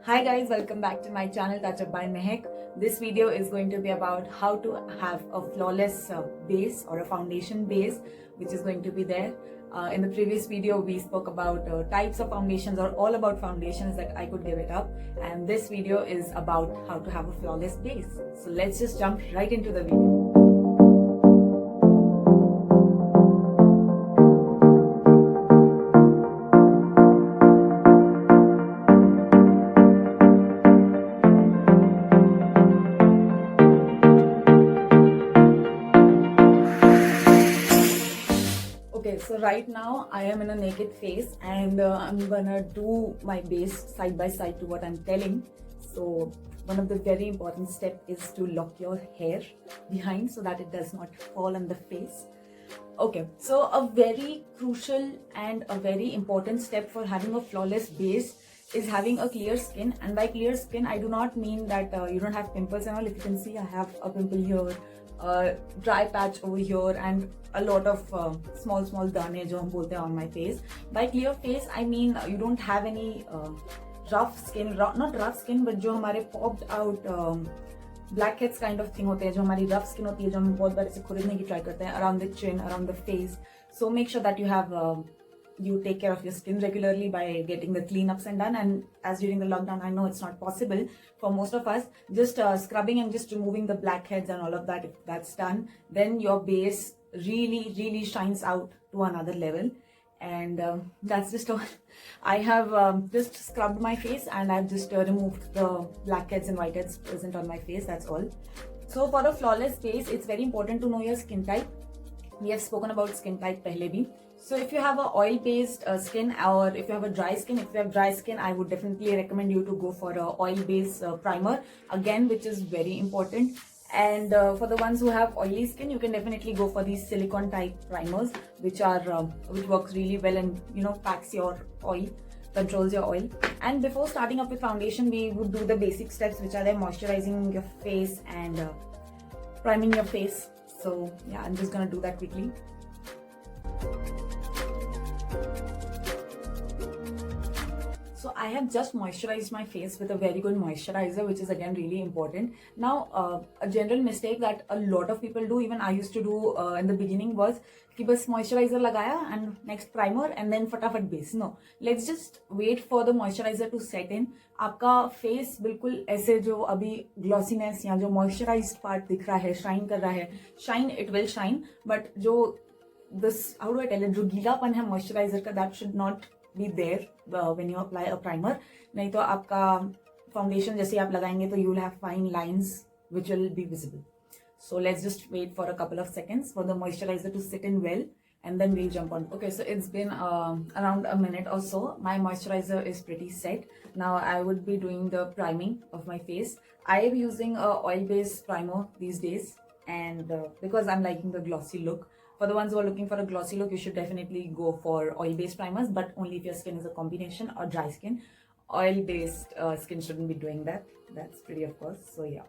Hi guys, welcome back to my channel Touch Up by Mehek. This video is going to be about how to have a flawless base or a foundation base which is going to be there. In the previous video we spoke about types of foundations or all about foundations that I could give it up, and this video is about how to have a flawless base. So let's just jump right into the video. Okay, so right now I am in a naked face and I'm gonna do my base side by side to what I'm telling. So one of the very important steps is to lock your hair behind so that it does not fall on the face. Okay, so a very crucial and a very important step for having a flawless base is having a clear skin. And by clear skin I do not mean that you don't have pimples and all. If you can see, I have a pimple here, a dry patch over here, and a lot of small dane jo hum bolte hain on my face. By clear face I mean you don't have any rough skin, not rough skin, but jo hamare popped out blackheads kind of thing होते हैं, जो हमारी rough skin होती है, जो हम बहुत बार इसे खुरदने की try करते हैं around the chin, around the face. So make sure that you take care of your skin regularly by getting the cleanups and done. And as during the lockdown, I know it's not possible for most of us, just scrubbing and just removing the blackheads and all of that. If that's done, then your base really shines out to another level. And that's just all. I have just scrubbed my face and I've just removed the blackheads and whiteheads present on my face. That's all. So for a flawless base, it's very important to know your skin type. We have spoken about skin type pehle bhi. So if you have a oil based skin, or if you have a dry skin, if you have dry skin, I would definitely recommend you to go for a oil based primer again, which is very important. And for the ones who have oily skin, you can definitely go for these silicone type primers, which works really well and packs your oil, controls your oil. And before starting up with foundation, we would do the basic steps, which are there: moisturizing your face and priming your face. So yeah, I'm just gonna do that quickly. So I have just moisturized my face with a very good moisturizer, which is again really important. Now a general mistake that a lot of people do, even I used to do in the beginning, was कि बस moisturizer लगाया and next primer and then फटाफट base. No, let's just wait for the moisturizer to set in. आपका face बिल्कुल ऐसे जो अभी glossiness या जो moisturized part दिख रहा है, shine कर रहा है, shine it will shine, but जो this, how do I tell it, जो गीलापन है moisturizer का, that should not be there when you apply a primer. नहीं तो आपका foundation जैसे आप लगाएंगे तो you will have fine lines which will be visible. So let's just wait for a couple of seconds for the moisturizer to sit in well, and then we'll jump on. Okay, so it's been around a minute or so. My moisturizer is pretty set. Now I would be doing the priming of my face. I am using a oil-based primer these days, and because I'm liking the glossy look. For the ones who are looking for a glossy look, you should definitely go for oil-based primers, but only if your skin is a combination or dry skin. Oil-based skin shouldn't be doing that. That's pretty, of course. So yeah.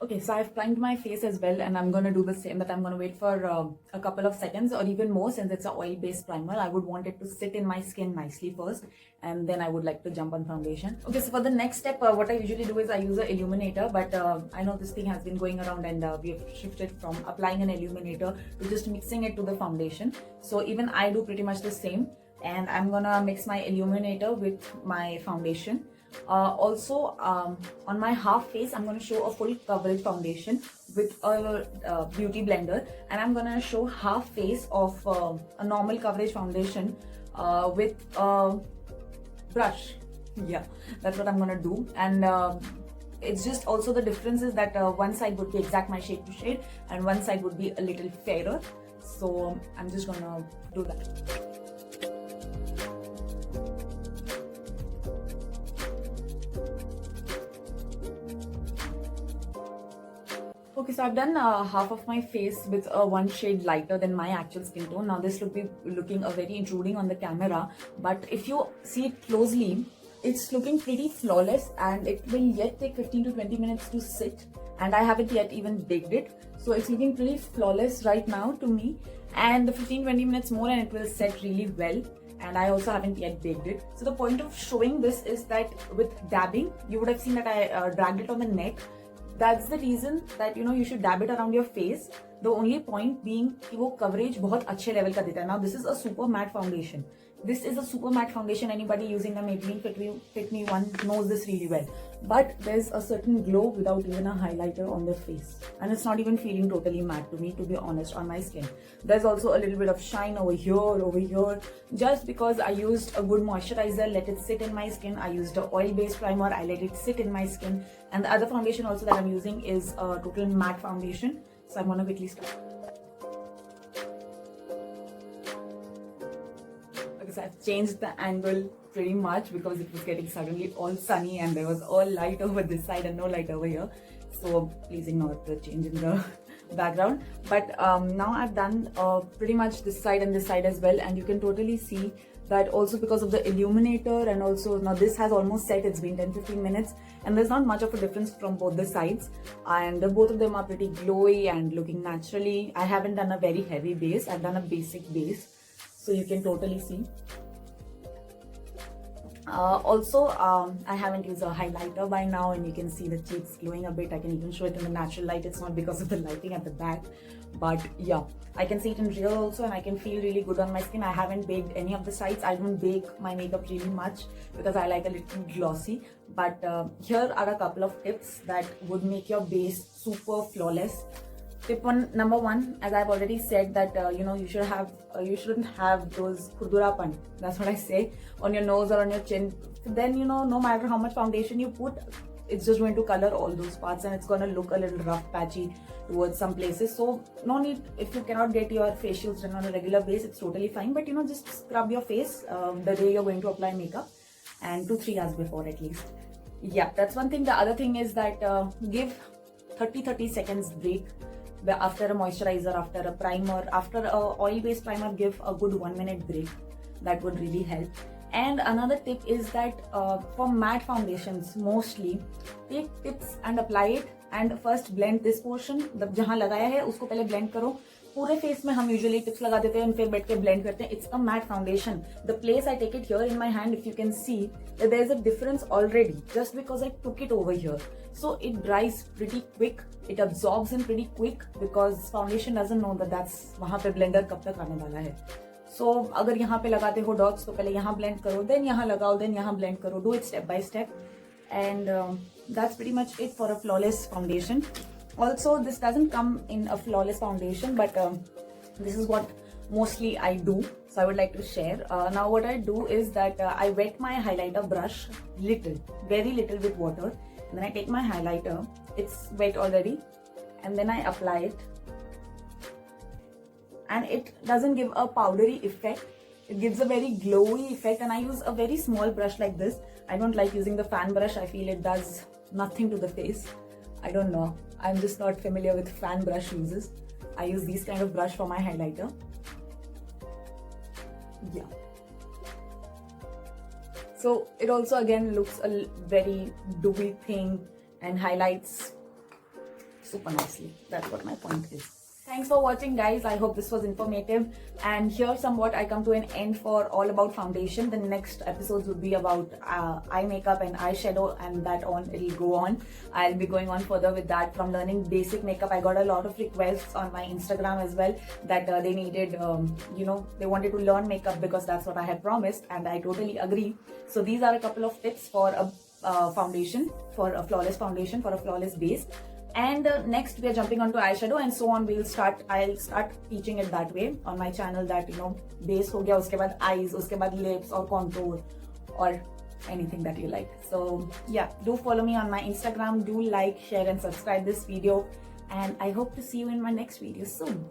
Okay, so I've primed my face as well, and I'm going to do the same, but I'm going to wait for a couple of seconds or even more. Since it's an oil-based primer, I would want it to sit in my skin nicely first, and then I would like to jump on foundation. Okay, so for the next step, what I usually do is I use an illuminator, but I know this thing has been going around and we have shifted from applying an illuminator to just mixing it to the foundation. So even I do pretty much the same, and I'm gonna mix my illuminator with my foundation. Also, on my half face, I'm going to show a full coverage foundation with a beauty blender, and I'm going to show half face of a normal coverage foundation with a brush. Yeah, that's what I'm going to do. And it's just also the difference is that one side would be exact my shade to shade, and one side would be a little fairer. So I'm just going to do that. Okay, so I've done half of my face with one shade lighter than my actual skin tone. Now this would be looking very intruding on the camera, but if you see it closely, it's looking pretty flawless, and it will yet take 15 to 20 minutes to sit, and I haven't yet even baked it. So it's looking pretty flawless right now to me. and 15-20 minutes more and it will set really well. And I also haven't yet baked it. So the point of showing this is that with dabbing, you would have seen that I dragged it on the neck. That's the reason that you should dab it around your face. The only point being कि वो coverage बहुत अच्छे level का देता है. Now this is a super matte foundation. This is a super matte foundation. Anybody using the Maybelline Fit Me one knows this really well. But there's a certain glow without even a highlighter on the face. And it's not even feeling totally matte to me, to be honest, on my skin. There's also a little bit of shine over here. Just because I used a good moisturizer, let it sit in my skin. I used an oil-based primer, I let it sit in my skin. And the other foundation also that I'm using is a total matte foundation. So I'm gonna quickly start. Because I've changed the angle pretty much because it was getting suddenly all sunny and there was all light over this side and no light over here. So please ignore the change in the background. But now I've done pretty much this side and this side as well, and you can totally see that also because of the illuminator, and also now this has almost set. It's been 10-15 minutes and there's not much of a difference from both the sides, and both of them are pretty glowy and looking naturally. I haven't done a very heavy base, I've done a basic base, so you can totally see. I haven't used a highlighter by now, and you can see the cheeks glowing a bit. I can even show it in the natural light. It's not because of the lighting at the back, but yeah, I can see it in real also, and I can feel really good on my skin. I haven't baked any of the sides. I don't bake my makeup really much because I like a little glossy, but here are a couple of tips that would make your base super flawless. Number one, as I've already said, that you shouldn't have those khurdurapan, that's what I say, on your nose or on your chin. Then no matter how much foundation you put, it's just going to color all those parts and it's going to look a little rough patchy towards some places. So no need, if you cannot get your facials done on a regular base, it's totally fine, but just scrub your face the day you're going to apply makeup, and 2-3 hours before at least. Yeah, that's one thing. The other thing is that give 30 seconds break after a moisturizer, after a primer, after a oil-based primer. Give a good 1 minute break. That would really help. And another tip is that for matte foundations, mostly take tips and apply it, and first blend this portion. जहाँ लगाया है उसको पहले blend करो. पूरे face में हम usually tips लगा देते हैं, फिर बैठ के ब्लेंड करते हैं. It's a matte foundation. The place I take it here in my hand, if you can see there is a difference already just because I took it over here. So it dries pretty quick, it absorbs in pretty quick because foundation doesn't know that's वहां पे blender कब तक आने वाला है. सो अगर यहाँ पे लगाते हो डॉट्स तो पहले यहाँ ब्लेंड करो, देन यहाँ लगाओ, देन यहाँ ब्लेंड करो. Do it step by step, and that's pretty much it for a flawless foundation. Also, this doesn't come in a flawless foundation, but this is what mostly I do, so I would like to share. Now what I do is that I wet my highlighter brush very little with water, and then I take my highlighter, it's wet already, and then I apply it, and it doesn't give a powdery effect. It gives a very glowy effect, and I use a very small brush like this. I don't like using the fan brush. I feel it does nothing to the face. I don't know. I'm just not familiar with fan brush uses. I use these kind of brush for my highlighter. Yeah. So it also again looks a very dewy thing and highlights super nicely. That's what my point is. Thanks for watching, guys. I hope this was informative. And here somewhat I come to an end for all about foundation. The next episodes would be about eye makeup and eyeshadow, and that on it'll go on. I'll be going on further with that, from learning basic makeup. I got a lot of requests on my Instagram as well that they needed, they wanted to learn makeup because that's what I had promised, and I totally agree. So these are a couple of tips for a foundation, for a flawless foundation, for a flawless base. And next we are jumping onto eyeshadow, and so on. I'll start teaching it that way on my channel, that base ho gaya, uske baad eyes, uske baad lips or contour or anything that you like. So yeah, do follow me on my Instagram, do like, share and subscribe this video, and I hope to see you in my next video soon.